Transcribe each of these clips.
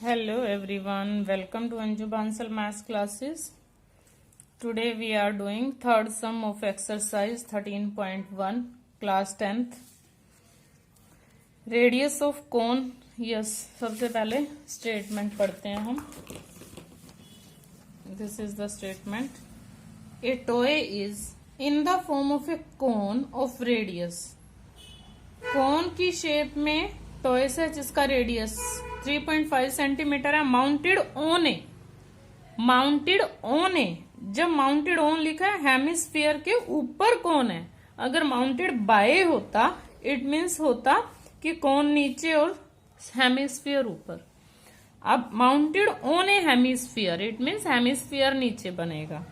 Hello everyone, welcome to Anju Bansal Maths classes. Today we are doing third sum of exercise 13.1 class 10th. Radius of cone. Yes, सबसे पहले statement पढ़ते हैं हम. This is the statement. A toy is in the form of a cone of radius. कौन की shape में toys है जिसका रेडियस 3.5 सेंटीमीटर है. माउंटेड ऑन ए. जब माउंटेड ऑन लिखा है हेमिस्फीयर के ऊपर कौन है. अगर माउंटेड बाय होता इट मीन्स होता कि कौन नीचे और हेमिस्फीयर ऊपर. अब mounted on A hemisphere it means hemisphere नीचे बनेगा.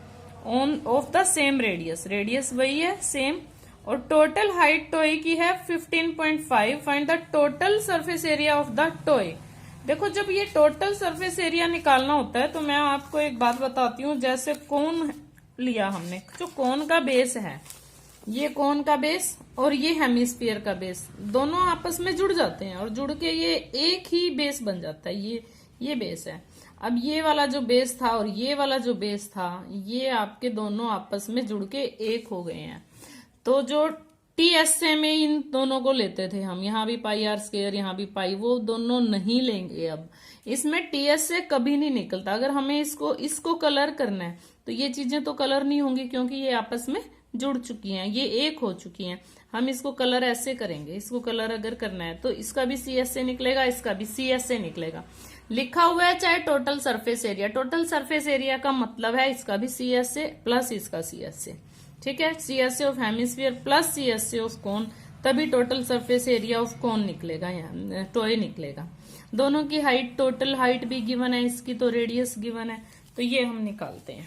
On off the same radius. Radius वही है सेम. और टोटल हाइट टॉय की है 15.5. Find the total surface area of the toy. देखो जब ये टोटल सरफेस एरिया निकालना होता है तो मैं आपको एक बात बताती हूँ. जैसे कोन लिया हमने, जो कोन का बेस है, ये कोन का बेस और ये हेमिस्फीयर का बेस दोनों आपस में जुड़ जाते हैं और जुड़ के ये एक ही बेस बन जाता है. ये बेस है. अब ये वाला जो बेस था और ये वाला जो बेस था ये आपके दोनों आपस में जुड़ के एक हो गए हैं. तो जो टीएसए में इन दोनों को लेते थे हम, यहाँ भी पाई आर स्क्वायर यहाँ भी पाई, वो दोनों नहीं लेंगे. अब इसमें टीएसए कभी नहीं निकलता. अगर हमें इसको कलर करना है तो ये चीजें तो कलर नहीं होंगी क्योंकि ये आपस में जुड़ चुकी हैं, ये एक हो चुकी हैं. हम इसको कलर ऐसे करेंगे. इसको कलर अगर करना है तो इसका भी सीएसए निकलेगा, इसका भी सीएसए निकलेगा. लिखा हुआ है चाहे total surface area. Total surface area का मतलब है इसका भी सीएसए प्लस इसका सीएसए. ठीक है, CSA of hemisphere plus CSA of cone, तभी total surface area of cone निकलेगा, यहाँ टॉय निकलेगा. दोनों की हाइट, टोटल हाइट भी गिवन है, इसकी तो रेडियस गिवन है. तो ये हम निकालते हैं.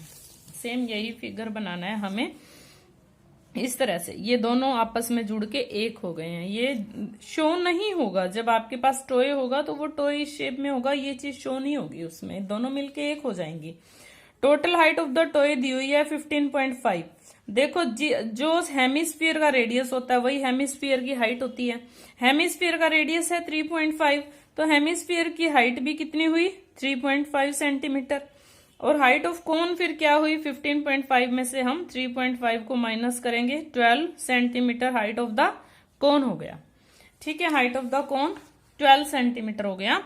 सेम यही फिगर बनाना है हमें इस तरह से. ये दोनों आपस में जुड़ के एक हो गए हैं. ये शो नहीं होगा. जब आपके पास टॉय होगा तो वो टॉय शेप में होगा, ये चीज शो नहीं होगी उसमें. दोनों मिलके एक हो जाएंगी. Total height of the toy दी हुई है 15.5. देखो जो हेमिस्फीयर का रेडियस होता है वही हेमिस्फीयर की हाइट होती है. हेमिस्फीयर का रेडियस है 3.5, तो हेमिस्फीयर की हाइट भी कितनी हुई 3.5 सेंटीमीटर. और हाइट ऑफ कोन फिर क्या हुई 15.5 में से हम 3.5 को माइनस करेंगे, 12 centimetre height of the cone हो गया. ठीक है, height of the cone 12 centimetre हो गया.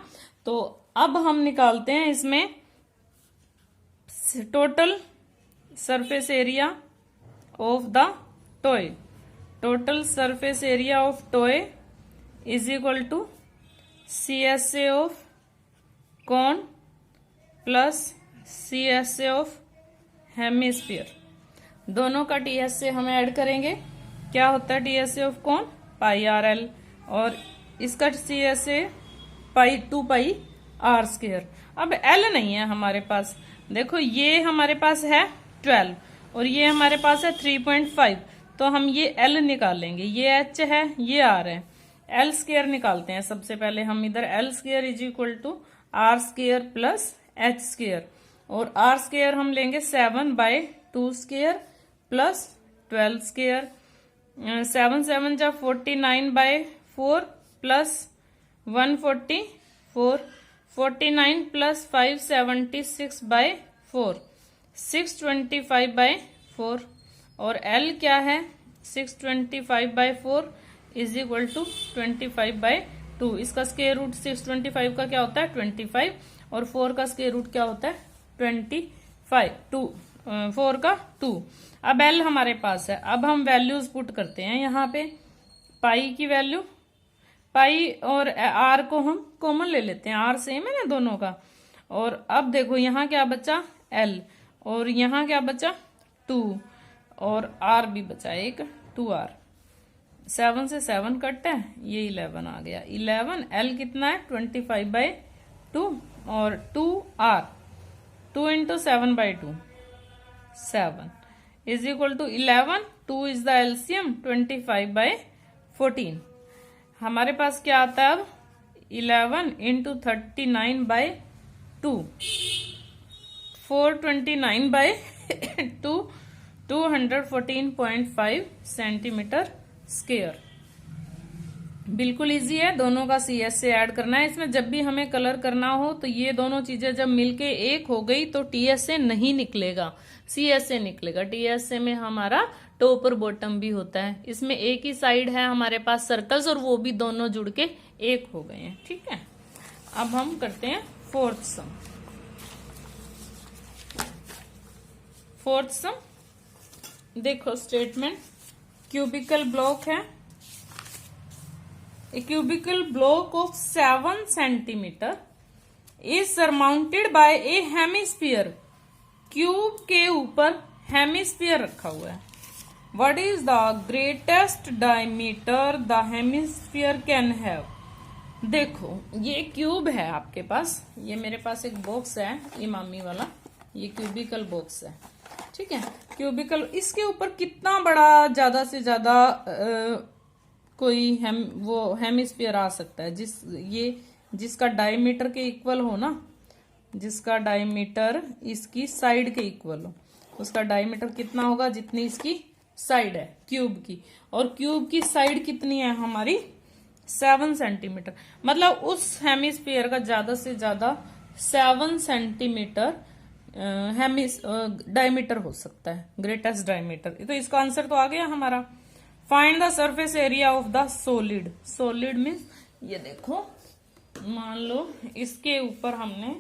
तो अब हम निकालते हैं इसमें total surface area of the toy. Total surface area of toy is equal to CSA of cone plus CSA of hemisphere. दोनों का TSA हम ऐड करेंगे. क्या होता है TSA of cone? Pi are L. और इसका CSA pi 2 pi are square. अब L नहीं है हमारे पास. देखो ये हमारे पास है 12 और ये हमारे पास है 3.5, तो हम ये L निकालेंगे. ये H है, ये R है. L स्क्वायर निकालते हैं सबसे पहले हम. इधर L square is equal to R square plus H square. और R स्क्वायर हम लेंगे 7/2 स्क्वायर प्लस 12 स्क्वायर. 7 7 जा 49/4 प्लस 144. 49 प्लस 5 76/4, 625/4. और L क्या है 625/4 इज इक्वल टू 25/2. इसका स्क्वायर रूट 625 का क्या होता है 25, और 4 का स्क्वायर रूट क्या होता है 25. 4 का 2. अब L हमारे पास है. अब हम वैल्यूज पुट करते हैं यहाँ पे. पाई की वैल्यू, पाई और R को हम कॉमन ले लेते हैं. R सेम है ना दोनों का. और अब देखो यहाँ क्या बचा L, और यहाँ क्या बचा 2, और R भी बचा एक 2R. 7 से 7 कट है, ये 11 आ गया. 11 L कितना है 25/2 और 2R 2 into 7/2 7 is equal to 11. 2 is the LCM 25/14. हमारे पास क्या आता है अब 11 इंटू 39/2 429/2 214.5 सेंटीमीटर स्क्वायर. बिल्कुल इजी है, दोनों का सी एस से ऐड करना है। इसमें जब भी हमें कलर करना हो तो ये दोनों चीजें जब मिलके एक हो गई तो टी एस से नहीं निकलेगा, सी एस से निकलेगा। टी एस से में हमारा टॉप और बॉटम भी होता है। इसमें एक ही साइड है हमारे पास सर्कल्स और वो भी दोनों जुड़ के एक हो गए हैं। ठीक है, अब हम करते हैं फोर्थ सम। फोर्थ सम देखो, स्टेटमेंट क्यूबिकल ब्लॉक है। A cubical block of 7 centimeter is surmounted by a hemisphere। Cube के ऊपर हेमिस्फीयर रखा हुआ है। What is the greatest diameter the hemisphere can have? देखो, ये क्यूब है आपके पास, ये मेरे पास एक बॉक्स है इमामी वाला, ये क्यूबिकल बॉक्स है। ठीक है, क्यूबिकल, इसके ऊपर कितना बड़ा ज्यादा से ज्यादा कोई वो हेमिस्फीयर आ सकता है जिसका डायमीटर के इक्वल हो ना, जिसका डायमीटर इसकी साइड के इक्वल हो। उसका डायमीटर कितना होगा? जितनी इसकी साइड है क्यूब की, और क्यूब की साइड कितनी है हमारी? 7 सेंटीमीटर। मतलब उस हेमिस्फीयर का ज्यादा से ज्यादा 7 सेंटीमीटर डायमीटर हो सकता है, ग्रेटेस्ट डायमीटर। तो इसका आंसर तो आ गया हमारा। Find the surface area of the solid. Solid means ये देखो, मान लो इसके ऊपर हमने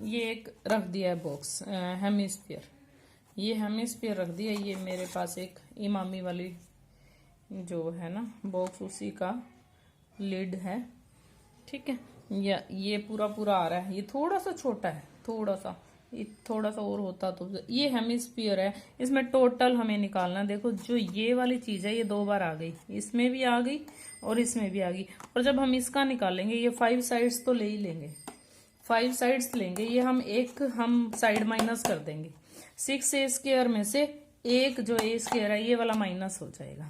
ये एक रख दिया है बॉक्स, हेमिस्फीयर। ये हेमिस्फीयर रख दिया, ये मेरे पास एक इमामी वाली जो है ना बॉक्स, उसी का लिड है। ठीक है, ये पूरा आ रहा है। ये थोड़ा सा छोटा है, थोड़ा सा और होता तो। ये हेमिस्फीयर है, इसमें टोटल हमें निकालना। देखो, जो ये वाली चीज है ये 2 बार आ गई, इसमें भी आ गई और इसमें भी आ गई। और जब हम इसका निकालेंगे, ये 5 साइड्स तो ले ही लेंगे, 5 साइड्स लेंगे। ये हम साइड माइनस कर देंगे। 6 ए स्क्वायर में से एक जो ए स्क्वायर है ये वाला माइनस हो जाएगा,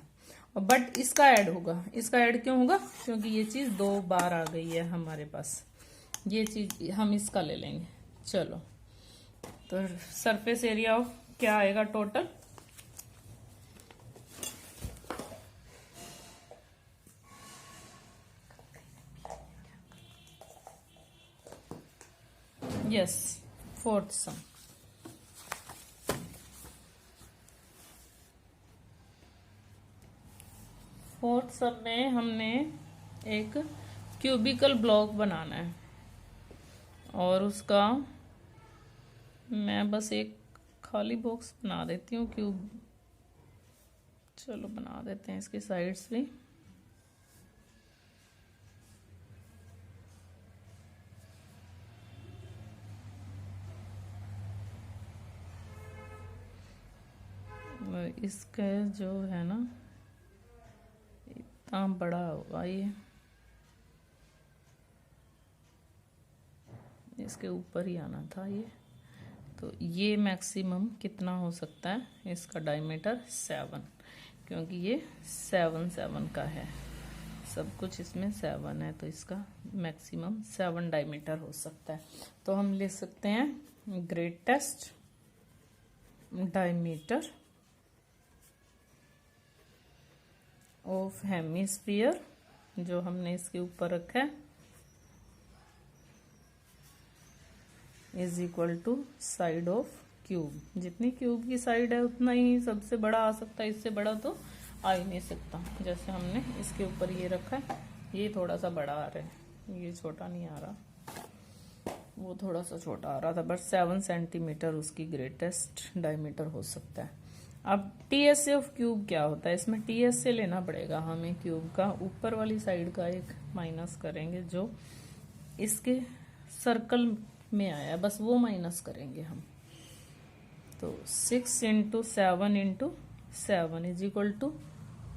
बट इसका ऐड होगा। इसका ऐड क्यों होगा? क्योंकि ये चीज 2 बार आ गई है हमारे पास। ये चीज हम इसका ले लेंगे। चलो, तो सरफेस एरिया ऑफ क्या आएगा टोटल? यस, फोर्थ सम। फोर्थ सम में हमने एक क्यूबिकल ब्लॉक बनाना है, और उसका मैं बस एक खाली बॉक्स बना देती हूँ क्यूब। चलो बना देते हैं इसकी साइड्स भी। इसका जो है ना इतना बड़ा होगा, ये इसके ऊपर ही आना था ये। तो ये मैक्सिमम कितना हो सकता है? इसका डायमीटर 7, क्योंकि ये 7 का है, सब कुछ इसमें 7 है, तो इसका मैक्सिमम 7 डायमीटर हो सकता है। तो हम लिख सकते हैं ग्रेटेस्ट डायमीटर ऑफ हेमिस्फीयर, जो हमने इसके ऊपर रखा है, is equal to side of cube. जितनी क्यूब की साइड है उतना ही सबसे बड़ा आ सकता है, इससे बड़ा तो आ ही नहीं सकता। जैसे हमने इसके ऊपर ये रखा है, ये थोड़ा सा बड़ा आ रहा है, ये छोटा नहीं आ रहा, वो थोड़ा सा छोटा आ रहा था, बट 7 सेंटीमीटर उसकी ग्रेटेस्ट डायमीटर हो सकता है। अब टीएस ऑफ क्यूब क्या होता है? इसमें टीएस से लेना पड़ेगा हमें क्यूब का, ऊपर वाली साइड का एक माइनस करेंगे जो इसके सर्कल में आया, बस वो माइनस करेंगे हम। तो 6 into 7 into 7 is equal to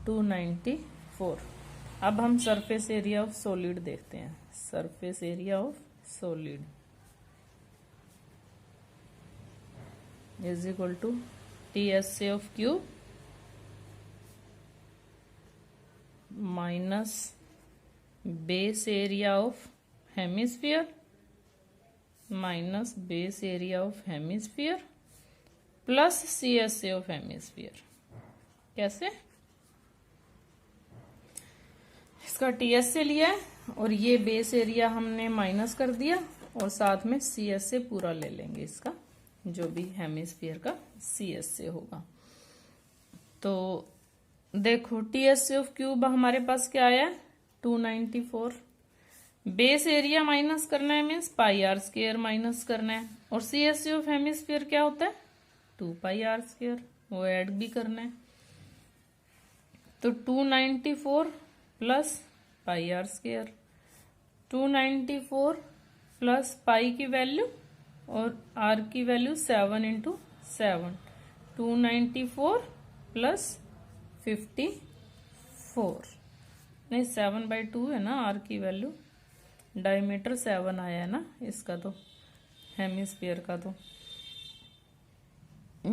294। अब हम सरफेस एरिया ऑफ सॉलिड देखते हैं। Surface area of solid is equal to TSA of cube minus base area of hemisphere minus base area of hemisphere plus CSA of hemisphere. कैसे? इसका TS से लिया है और ये बेस एरिया हमने माइनस कर दिया और साथ में सीएस से पूरा ले लेंगे, इसका जो भी हेमिस्फीयर का सीएस से होगा। तो देखो टीएस ऑफ क्यूब हमारे पास क्या आया, 294। बेस एरिया माइनस करना है means pi are square minus करना है, और सीएस ऑफ हेमिस्फीयर क्या होता है 2 पाई आर स्क्वायर, वो ऐड भी करना है। तो 294 plus pi are square, 294 plus pi की वैल्यू और आर की वैल्यू 7 × 7, 294 प्लस 54, नहीं 7/2 है ना आर की वैल्यू, डायमीटर 7 आया है ना इसका, तो हेमिस्फीयर का, तो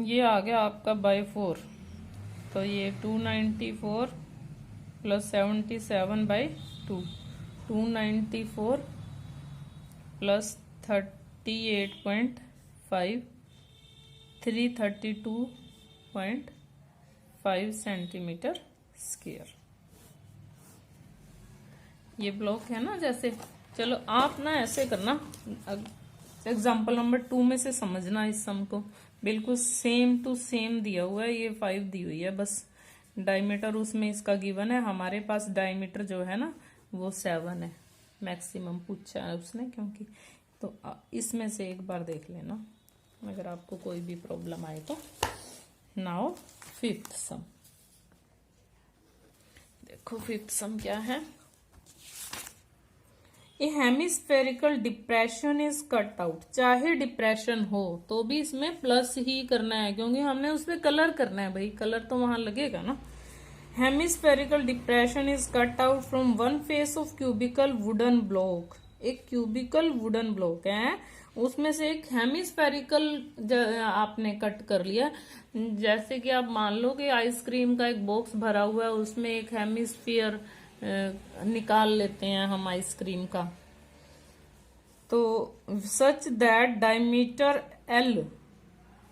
ये आ गया आपका बाय 4। तो ये 294 प्लस 77/2, 294 प्लस 38.5, 332.5 सेंटीमीटर स्क्वायर। ये ब्लॉक है ना जैसे। चलो आप ना ऐसे करना, एग्जाम्पल नंबर 2 में से समझना इस सम को, बिल्कुल सेम टू सेम दिया हुआ है, ये 5 दी हुई है, बस डायमीटर उसमें इसका गिवन है, हमारे पास डायमीटर जो है ना वो 7 है, मैक्सिमम पूछा है उसने क्योंकि। तो इसमें से एक बार देख लेना अगर आपको कोई भी प्रॉब्लम आए तो। नाउ 5th सम, देखो 5th सम क्या है। A hemispherical depression is cut out, चाहे डिप्रेशन हो तो भी इसमें प्लस ही करना है क्योंकि हमने उसमें कलर करना है भाई, कलर तो वहां लगेगा ना। Hemispherical depression is cut out from one face of cubical wooden block, एक क्यूबिकल वुडन ब्लॉक है उसमें से एक हेमिस्फेरिकल आपने कट कर लिया। जैसे कि आप मान लो कि आइसक्रीम का एक बॉक्स भरा हुआ है, उसमें एक हेमिस्फीयर निकाल लेते हैं हम आइसक्रीम का, तो such that diameter L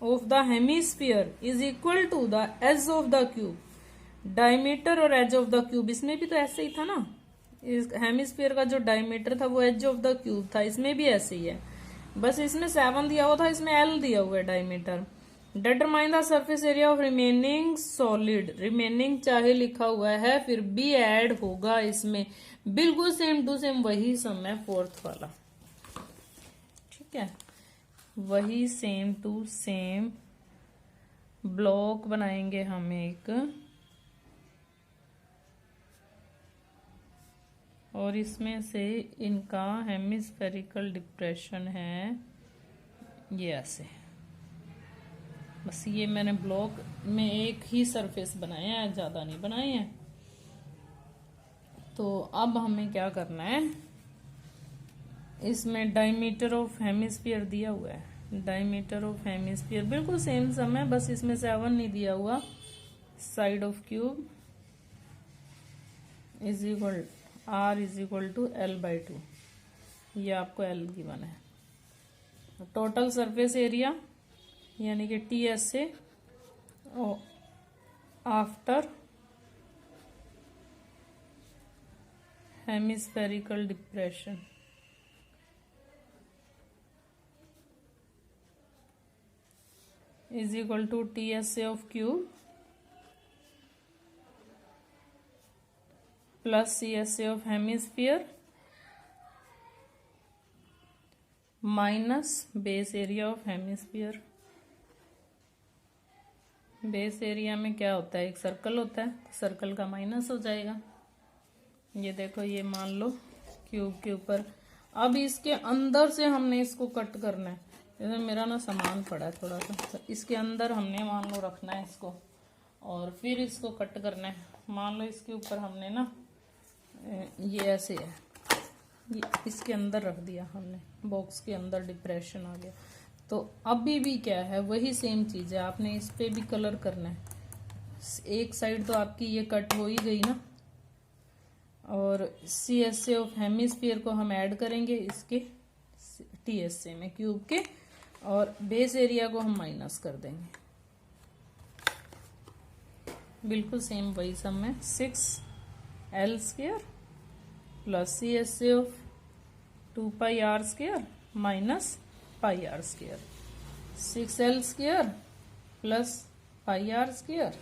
of the hemisphere is equal to the edge of the cube. Diameter और एज ऑफ द क्यूब, इसमें भी तो ऐसे ही था ना, इस हेमिस्फीयर का जो डायमीटर था वो एज ऑफ द क्यूब था, इसमें भी ऐसे ही है, बस इसमें 7 दिया हुआ था, इसमें L दिया हुआ है diameter. Determine the surface area of remaining solid, remaining चाहे लिखा हुआ है फिर भी ऐड होगा इसमें, बिल्कुल सेम टू सेम वही सम है 4th वाला, ठीक है, वही सेम टू सेम ब्लॉक बनाएंगे हम एक, और इसमें से इनका हेमिस्फेरिकल डिप्रेशन है ये ऐसे। बस ये मैंने ब्लॉक में एक ही सरफेस बनाया है, ज्यादा नहीं बनाए हैं। तो अब हमें क्या करना है, इसमें डायमीटर ऑफ हेमिस्फीयर दिया हुआ है, डायमीटर ऑफ हेमिस्फीयर बिल्कुल सेम सम है, बस इसमें 7 नहीं दिया हुआ। Side of cube is equal R is equal to L/2, ये आपको L गिवन है। टोटल सरफेस एरिया यानी कि TS से after hemispherical depression is equal to TS of cube plus CS of hemisphere minus base area of hemisphere. Base area में क्या होता है, एक सर्कल होता है, सर्कल का माइनस हो जाएगा। ये देखो, ये मान लो क्यूब के ऊपर, अब इसके अंदर से हमने इसको कट करना है। जैसे मेरा ना सामान पड़ा है थोड़ा सा, तो इसके अंदर हमने मान लो रखना है इसको और फिर इसको कट करना है। मान लो इसके ऊपर हमने ना ये ऐसे है, ये इसके अंदर रख दिया हमने, बॉक्स के अंदर डिप्रेशन आ गया। तो अभी भी क्या है, वही सेम चीज है, आपने इस पे भी कलर करना है। एक साइड तो आपकी ये कट हो ही गई ना, और CSA ऑफ हेमिस्फीयर को हम ऐड करेंगे इसके TSA में क्यूब के, और बेस एरिया को हम माइनस कर देंगे। बिल्कुल सेम वही सम है, 6L² plus C S A of 2 pi are square minus pi are square, 6l square plus pi are square.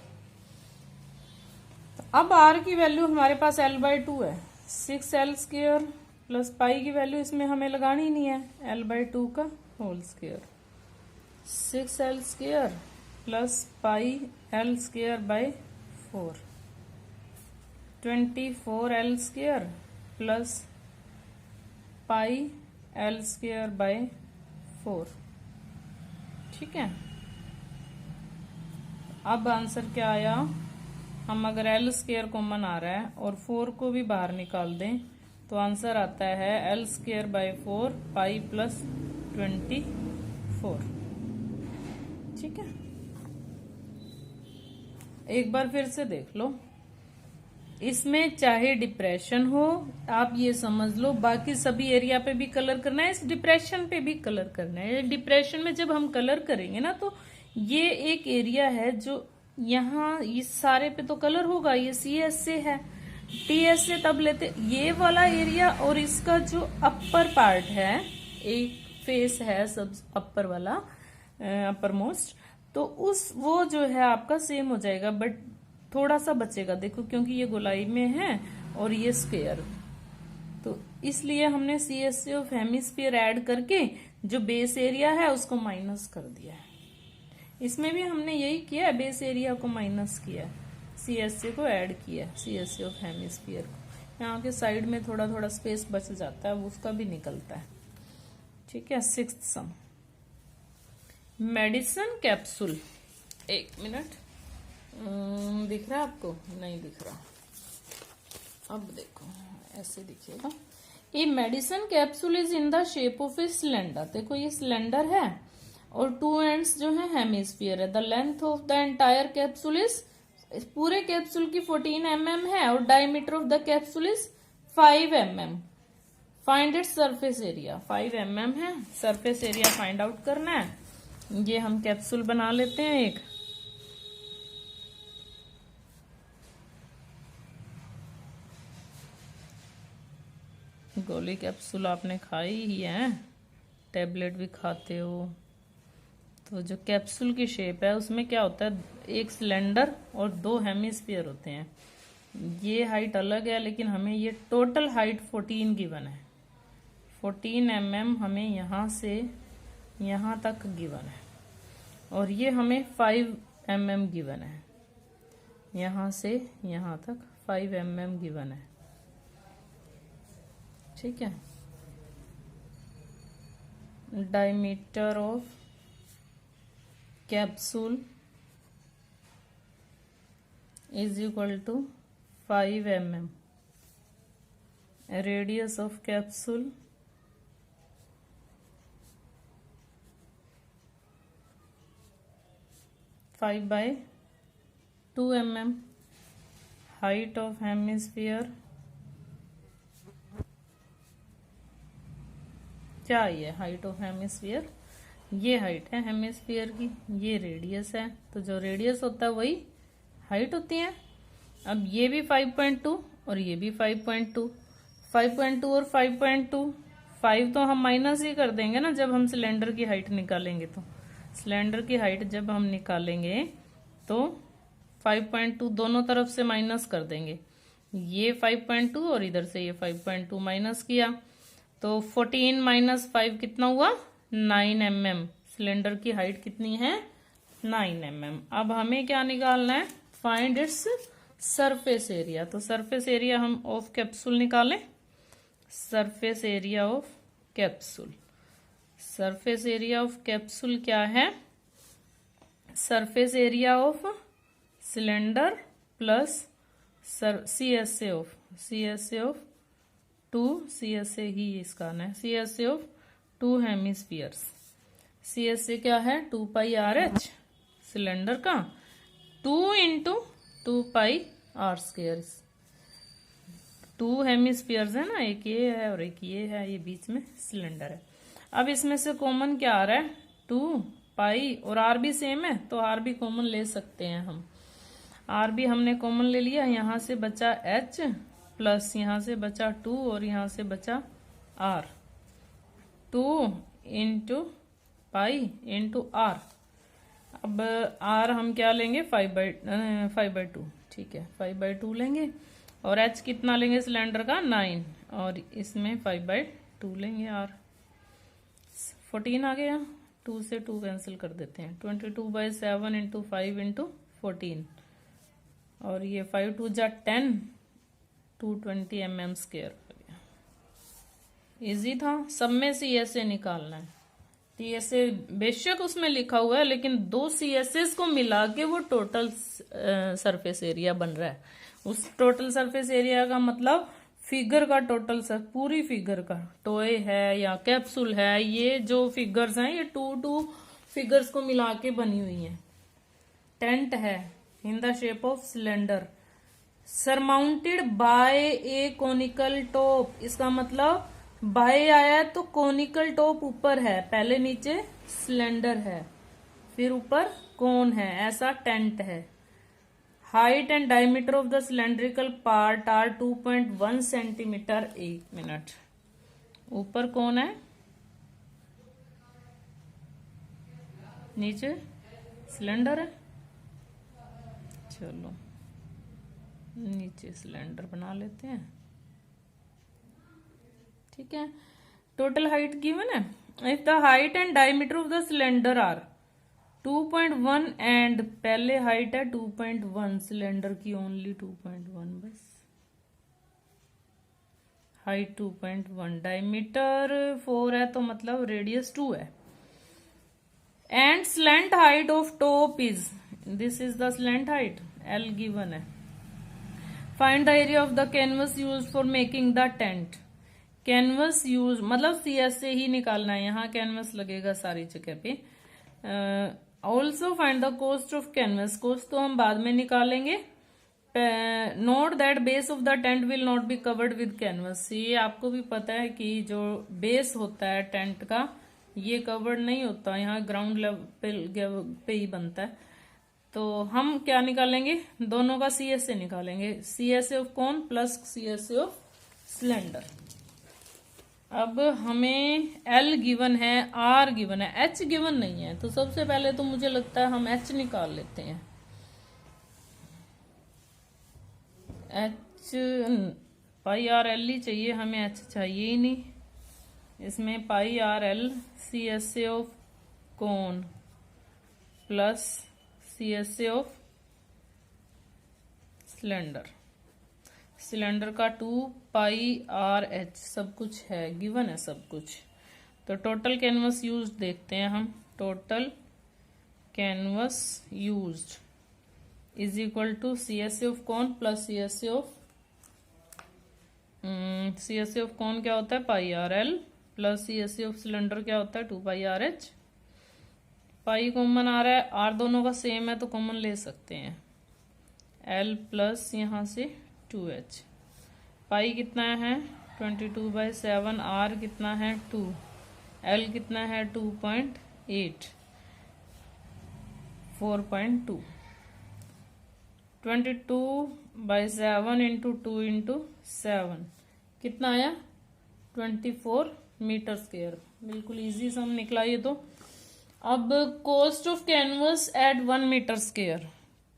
अब आर की वैल्यू हमारे पास l/2 है, 6l स्क्वायर प्लस पाई की वैल्यू इसमें हमें लगानी नहीं है, l/2 का whole square, 6l square plus pi l square by 4, 24l square plus pi l square by 4। ठीक है, अब आंसर क्या आया, हम अगर l स्क्वायर कॉमन आ रहा है और 4 को भी बाहर निकाल दें तो आंसर आता है l square by 4 pi plus 24। ठीक है, एक बार फिर से देख लो, इसमें चाहे डिप्रेशन हो, आप ये समझ लो, बाकी सभी एरिया पे भी कलर करना है, इस डिप्रेशन पे भी कलर करना है। डिप्रेशन में जब हम कलर करेंगे ना तो ये एक एरिया है जो यहाँ इस सारे पे तो कलर होगा, ये सी एस से है, टी एस से तब लेते ये वाला एरिया, और इसका जो अपर पार्ट है, एक फेस है सब अपर वाला, अपर मोस्ट, तो उस वो जो है आपका सेम हो जाएगा, बट थोड़ा सा बचेगा, देखो क्योंकि ये गोलाई में है और ये स्क्वायर, तो इसलिए हमने C S C of hemisphere add करके जो बेस एरिया है उसको माइनस कर दिया है। इसमें भी हमने यही किया है, बेस एरिया को माइनस किया, सी एस सी को ऐड किया, C S C of hemisphere को। यहाँ के साइड में थोड़ा थोड़ा स्पेस बच जाता है, वो उसका भी निकलता है। ठीक है, 6th सम, मेडिसिन कैप्सूल, 1 मिनट, दिख रहा है आपको? नहीं दिख रहा, अब देखो ऐसे दिखेगा। A medicine capsule is in the shape of a cylinder, देखो ये सिलेंडर है और 2 एंड्स जो है हेमिस्फीयर है। The length of the entire capsule is, पूरे कैप्सूल की 14 mm है और diameter of the capsule is 5 mm। Find its surface area, 5 mm है, सरफेस एरिया फाइंड आउट करना है। ये हम कैप्सूल बना लेते हैं एक, गोली कैप्सूल आपने खाई ही है, टेबलेट भी खाते हो, तो जो कैप्सूल की शेप है उसमें क्या होता है, एक सिलेंडर और 2 हेमिस्फीयर होते हैं। ये हाइट अलग है लेकिन हमें ये टोटल हाइट 14 गिवन है, 14 mm हमें यहाँ से यहाँ तक गिवन है, और ये हमें 5 mm गिवन है, यहाँ से यहाँ तक 5 mm गिवन है। ठीक है, diameter of capsule is equal to 5 mm, radius of capsule 5/2 mm, height of hemisphere क्या, ये हाइट ऑफ हेमिस्फीयर, ये हाइट है हेमिस्फीयर की, ये रेडियस है, तो जो रेडियस होता है वही हाइट होती है। अब ये भी 5.2 और ये भी 5.2, 5.2 और 5.2, 5 तो हम माइनस ही कर देंगे ना जब हम सिलेंडर की हाइट निकालेंगे, तो सिलेंडर की हाइट जब हम निकालेंगे तो 5.2 दोनों तरफ से माइनस कर देंगे, ये 5.2 और इधर से ये 5.2 माइनस किया, तो 14 माइनस 5 कितना हुआ, 9 mm। सिलेंडर की हाइट कितनी है, 9 mm। अब हमें क्या निकालना है, फाइंड इट्स सरफेस एरिया, तो सरफेस एरिया हम ऑफ कैप्सूल निकालें, surface area of capsule, surface area of capsule क्या है, surface area of cylinder plus C S A of 2, C S A ही इसका आना है, C S A of 2 hemispheres, C S A क्या है, 2 पाई आर एच सिलेंडर का, 2 into 2 pi are square, 2 hemispheres है ना, एक ये है और एक ये है, ये बीच में सिलेंडर है। अब इसमें से कॉमन क्या आ रहा है, 2 पाई, और आर भी सेम है तो आर भी कॉमन ले सकते हैं हम, आर भी हमने कॉमन ले लिया, यहाँ से बचा एच प्लस यहाँ से बचा 2 और यहाँ से बचा r, 2 into pi into r। अब r हम क्या लेंगे 5/2, ठीक है 5/2 लेंगे। और h कितना लेंगे सिलेंडर का 9, और इसमें 5/2 लेंगे r। 14 आ गया, 2 से 2 कैंसिल कर देते हैं। 22/7 इंटू 5 इंटू 14, और ये 5 2 जा 10, 220 mm²। इजी था, सब में CSA निकालना है। TSA बेशक उसमें लिखा हुआ है, लेकिन 2 CSAs को मिला के वो टोटल सरफेस एरिया बन रहा है। उस टोटल सरफेस एरिया का मतलब फिगर का टोटल पूरी फिगर का, टोए है या कैप्सूल है, ये जो फिगर्स हैं ये 2 फिगर्स को मिला के बनी हुई है। टेंट है in the shape of cylinder surmounted bye A conical top. इसका मतलब बाय आया है तो कोनिकल टॉप ऊपर है, पहले नीचे सिलेंडर है, फिर ऊपर कोन है, ऐसा टेंट है। Height and diameter of the cylindrical part are 2.1 सेंटीमीटर। 1 मिनट, ऊपर कौन है, नीचे सिलेंडर है। चलो नीचे सिलेंडर बना लेते हैं, ठीक है। टोटल हाइट गिवन है। If the height and diameter of the cylinder are 2.1 and पहले हाइट है 2.1, सिलेंडर की ओनली 2.1 बस, हाइट 2.1, डायमीटर 4 है तो मतलब रेडियस 2 है। And slant height of top is, this is the slant height, L given है। Find the area of the canvas use for making the tent. Canvas use मतलब CSA ही निकालना है, यहाँ कैनवस लगेगा सारी जगह पे। Also find the cost of canvas, cost तो हम बाद में निकालेंगे। Note that base of the tent will not be covered with canvas. ये आपको भी पता है कि जो बेस होता है टेंट का ये कवर्ड नहीं होता, यहाँ ग्राउंड लेवल पे ही बनता है। तो हम क्या निकालेंगे, दोनों का CSA निकालेंगे, CSA of cone plus CSA of cylinder. अब हमें L गिवन है, R गिवन है, H गिवन नहीं है। तो सबसे पहले तो मुझे लगता है हम H निकाल लेते हैं। H पाई आर एल ही चाहिए हमें, H चाहिए ही नहीं। इसमें pi are l CSA of cone plus CSA of cylinder. Cylinder का 2 पाई आर एच, सब कुछ है, गिवन है सब कुछ। तो टोटल कैनवस यूज देखते हैं हम। Total canvas used is equal to CSA of cone plus CSA of CSA of cone क्या होता है pi are l, plus CSA of cylinder क्या होता है 2 pi r h. Pi common आ रहा है, आर दोनों का सेम है तो कॉमन ले सकते हैं। एल प्लस यहाँ से 2H। पाई कितना है 22/7, आर कितना है 2, एल कितना है 2.8, 4.2। 22/7 इंटू 2 इंटू 7 कितना आया 24 मीटर स्क्वायर। बिल्कुल इजी सम निकला ये तो। अब cost of canvas at 1 metre square,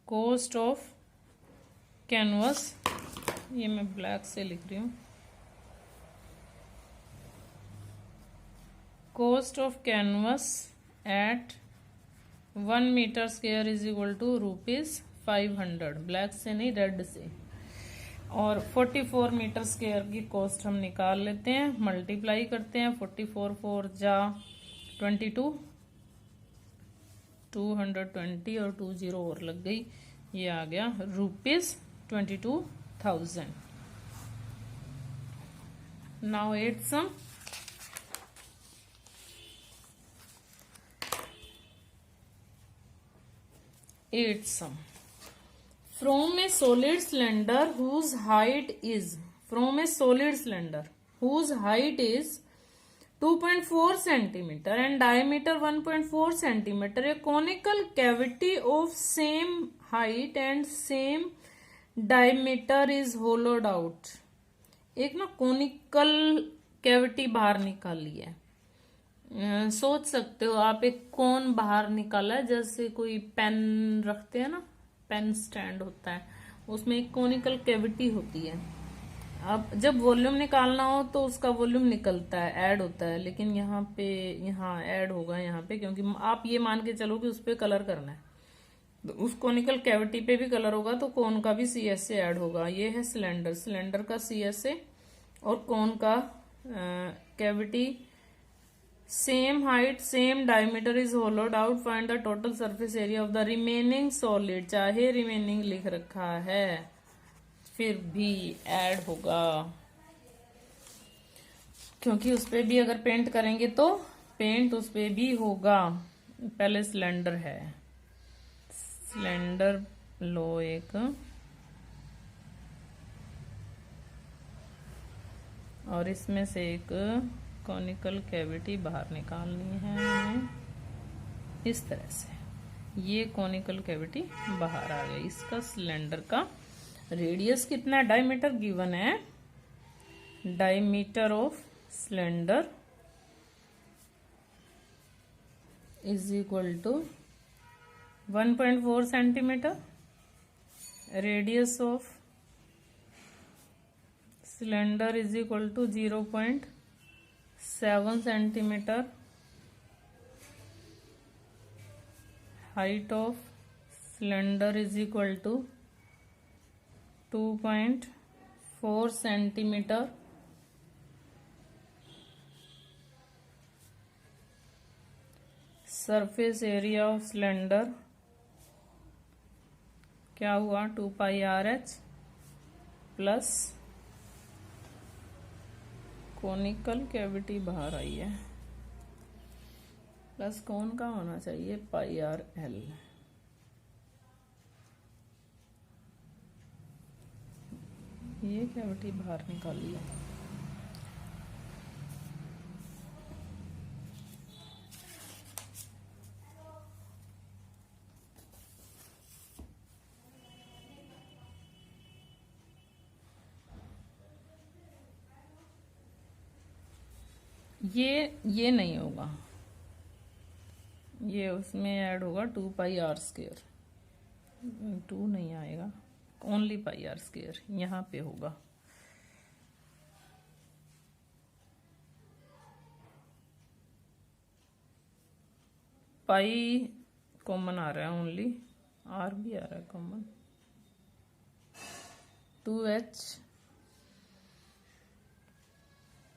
cost of canvas, ये मैं ब्लैक से लिख रही हूँ, cost of canvas at 1 metre square is equal to ₹500, black से नहीं रेड से। और 44 मीटर स्क्वायर की कॉस्ट हम निकाल लेते हैं, मल्टीप्लाई करते हैं। 44 4 जा 22, 220 और 20 और लग गई, ये आ गया ₹22,000। Now 8 sum. From a solid cylinder whose height is 2.4 centimeter and diameter 1.4 centimeter, a conical cavity of same height and same diameter is hollowed out. एक ना कोनिकल कैविटी बाहर निकाली है। सोच सकते हो आप, एक कोन बाहर निकाला है, जैसे कोई पेन रखते हैं ना, पेन स्टैंड होता है, उसमें एक कोनिकल कैविटी होती है। अब जब वॉल्यूम निकालना हो तो उसका वॉल्यूम निकलता है, ऐड होता है, लेकिन यहाँ पे, यहाँ ऐड होगा यहाँ पे, क्योंकि आप ये मान के चलो कि उस पर कलर करना है, तो उस कोनिकल कैविटी पे भी कलर होगा, तो कोन का भी CSA ऐड होगा। ये है सिलेंडर, सिलेंडर का CSA और कोन का cavity same height same diameter is होलोड out, find the total surface area of the remaining solid. चाहे रिमेनिंग लिख रखा है फिर भी ऐड होगा, क्योंकि उस पे भी अगर पेंट करेंगे तो पेंट उस पे भी होगा। पहले सिलेंडर है, सिलेंडर लो एक, और इसमें से एक कॉनिकल कैविटी बाहर निकालनी है हमें इस तरह से। ये कॉनिकल कैविटी बाहर आ गई। इसका सिलेंडर का रेडियस कितना है, डायमीटर गिवन है, diameter of cylinder is equal to 1.4 centimetre, radius of cylinder is equal to 0.7 centimetre, height of cylinder is equal to 2.4 centimetre, surface area of cylinder क्या हुआ, 2πRH plus conical cavity बाहर आई है, plus कौन का होना चाहिए, πRL। ये cavity बाहर निकाली है। ये नहीं होगा, ये उसमें ऐड होगा 2πr², 2 नहीं आएगा, ओनली πr², यहाँ पे होगा। पाई कॉमन आ रहा है, ओनली आर भी आ रहा है कॉमन, 2H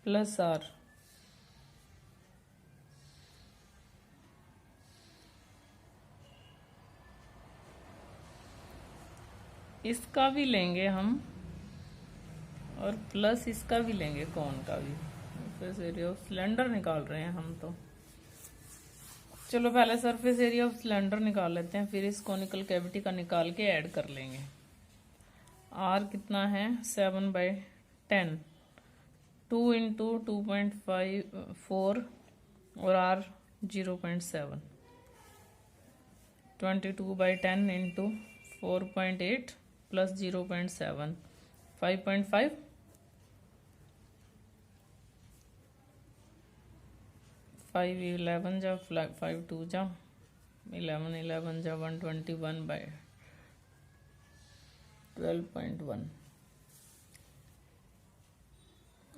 प्लस R, इसका भी लेंगे हम और प्लस इसका भी लेंगे, कौन का भी। सरफेस एरिया ऑफ सिलेंडर निकाल रहे हैं हम तो, चलो पहले सरफेस एरिया ऑफ सिलेंडर निकाल लेते हैं, फिर इस कोनिकल कैविटी का निकाल के ऐड कर लेंगे। R कितना है, 7/10, 2 × 2.4 और R 0.7, 22/10 × 4.8 प्लस 0.7, 5.5, 5 11 जा 5 2 जा 11 11 जा 121/12.1।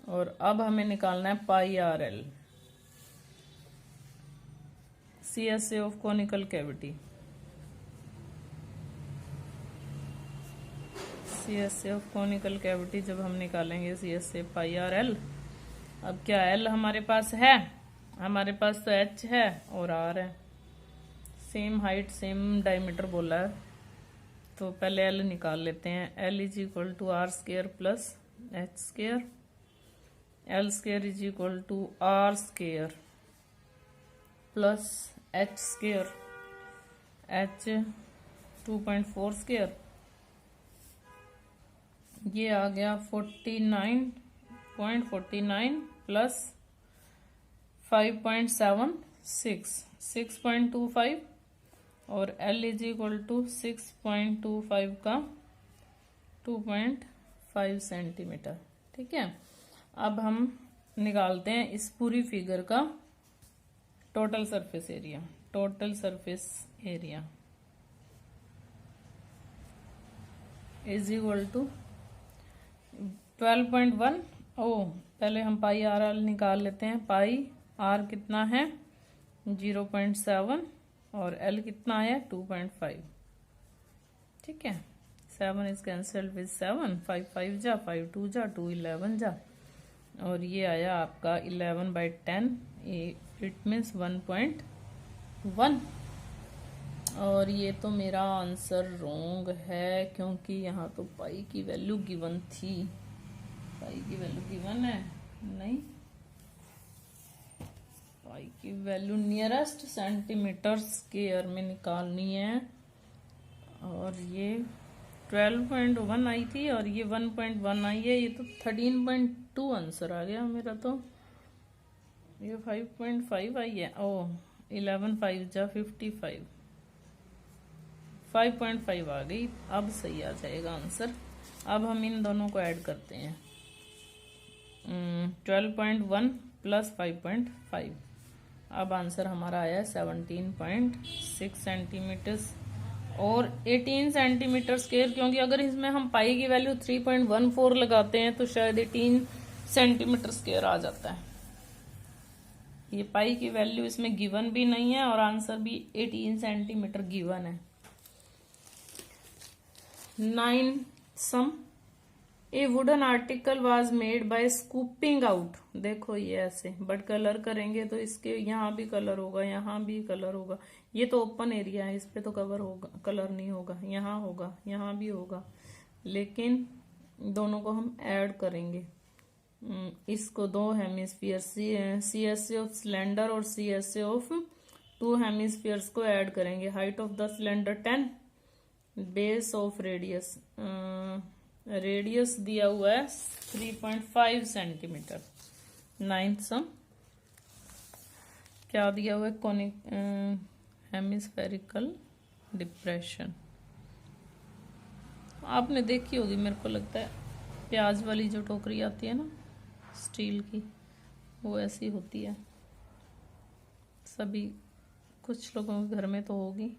और अब हमें निकालना है πRL, CSA of conical cavity. CSA of conical cavity जब हम निकालेंगे CSA πRL। अब क्या L हमारे पास है, हमारे पास तो H है और R है, सेम हाइट सेम डायमीटर बोला है, तो पहले L निकाल लेते हैं। L is equal to R² plus H², L² is equal to R² plus H², H 2.4², ये आ गया 49.49 प्लस 5.76, 6.25, और L इज इक्वल टू 6.25 का 2.5 सेंटीमीटर। ठीक है, अब हम निकालते हैं इस पूरी फिगर का total surface area. Total surface area is equal to 12.1। पहले हम पाई आर एल निकाल लेते हैं। पाई आर कितना है 0.7 और एल कितना आया 2.5। ठीक है, 7 इज कैंसल्ड विद 7, 5 5 जा, 5 2 जा, 2 11 जा, और ये आया आपका 11/10, इट मीन्स 1.1। और ये तो मेरा आंसर रॉन्ग है, क्योंकि यहाँ तो पाई की वैल्यू गिवन थी। पाई की वैल्यू गिवन है नहीं, पाई की वैल्यू नियरेस्ट सेंटीमीटर स्क्वायर में निकालनी है। और ये 12.1 आई थी और ये 1.1 आई है, ये तो 13.2 आंसर आ गया मेरा। तो ये 5.5 आई है। 11 5 जा 55, 5.5 आ गई। अब सही आ जाएगा आंसर। अब हम इन दोनों को ऐड करते हैं, 12.1 प्लस 5.5। अब आंसर हमारा आया 17.6 सेंटीमीटर और 18 सेंटीमीटर स्क्वायर, क्योंकि अगर इसमें हम पाई की वैल्यू 3.14 लगाते हैं तो शायद 18 सेंटीमीटर स्क्वायर आ जाता है। ये पाई की वैल्यू इसमें गिवन भी नहीं है और आंसर भी 18 सेंटीमीटर गिवन है। 9 sum a wooden article was made by scooping out. देखो ये ऐसे, बट कलर करेंगे तो इसके यहाँ भी कलर होगा, यहाँ भी कलर होगा। ये तो ओपन एरिया है, इस पे तो कवर होगा, कलर नहीं होगा। यहाँ होगा, यहाँ भी होगा, लेकिन दोनों को हम ऐड करेंगे। इसको दो हेमिस्फीयर CSA ऑफ सिलेंडर और CSA ऑफ 2 हेमिस्फीयर्स को ऐड करेंगे। Height of the cylinder 10, base of radius, radius दिया हुआ है 3.5 सेंटीमीटर। 9th सम क्या दिया हुआ है, कॉनिक हेमिस्फेरिकल डिप्रेशन। आपने देखी होगी, मेरे को लगता है प्याज वाली जो टोकरी आती है ना स्टील की, वो ऐसी होती है। सभी कुछ लोगों के घर में तो होगी।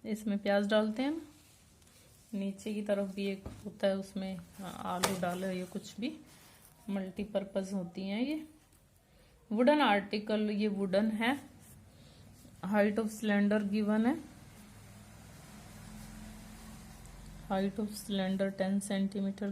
इसमें प्याज डालते हैं ना, नीचे की तरफ भी एक होता है, उसमें आलू डालो, ये कुछ भी मल्टीपर्पज होती हैं ये। वुडन आर्टिकल, ये वुडन है। हाइट ऑफ सिलेंडर गिवन है, हाइट ऑफ सिलेंडर 10 सेंटीमीटर।